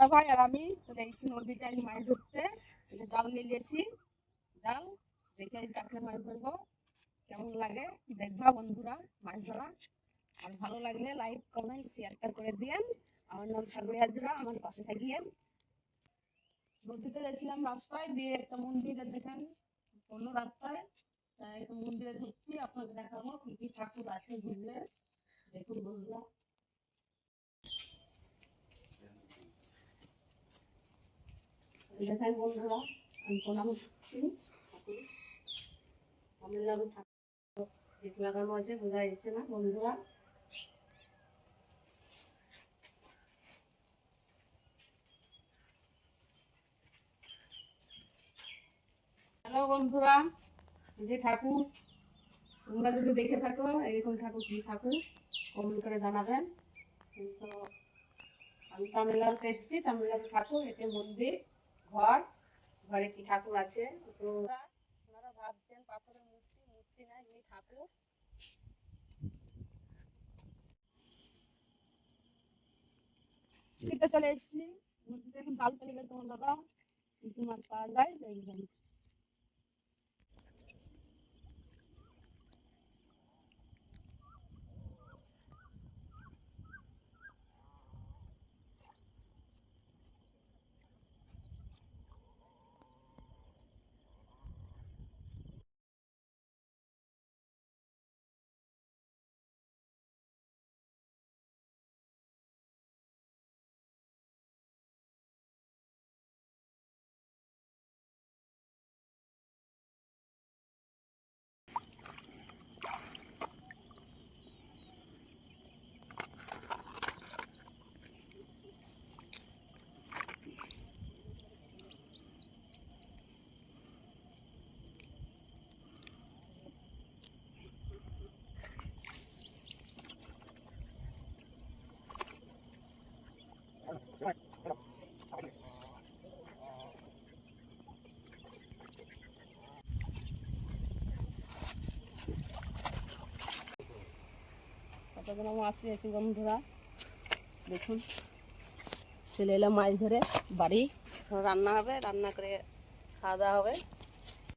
দাদা ভাই আর আমি চলে এসেছি নদীতে মাছ ধরতে। জাল নিয়ে এসেছি, জাল দেখে কাছে মাছ ধরবো। কেমন লাগে দেখবা বন্ধুরা মাছ ধরা। আর ভালো লাগলে লাইক কমেন্ট শেয়ারটা করে দিয়েন। আমার নাম সাগরিয়া হাজরা, আমার পাশে থাকিয়েন। নদীতে গেছিলাম রাস্তায় দিয়ে একটা মন্দিরে, দেখেন অন্য রাস্তায় একটা মন্দিরে ঢুকছি, আপনাকে দেখাবো কি কি ঠাকুর আছে ঘুরলে। দেখুন বন্ধুরা, দেখেন বন্ধুরা আমি প্রণাম করছি। তামিলনাড়ু ঠাকুর লাগানো আছে, বোঝা যাচ্ছে না বন্ধুরা। হ্যালো বন্ধুরা, এই যে ঠাকুর, তোমরা যদি দেখে থাকো এরকম ঠাকুর কি ঠাকুর কমেন্ট করে জানাবেন। তো আমি তামিলনাড়ুতে এসেছি, তামিলনাড়ু ঠাকুর, এতে মন্দির, ঘর, ঘরে কি ঠাকুর আছে। তো ওনারা ভাবছেন পাথরের মূর্তি, মূর্তি না এই ঠাকুর। নদীতে চলে এসেছি, নদীতে এখন জাল ফেলে গেলে তোমার দাদা কিছু মাছ পাওয়া যায়। কতগুলো মাছ নিয়েছি বন্ধুরা, দেখুন চলে এলাম মাছ ধরে বাড়ি। রান্না হবে, রান্না করে খাওয়া দাওয়া হবে।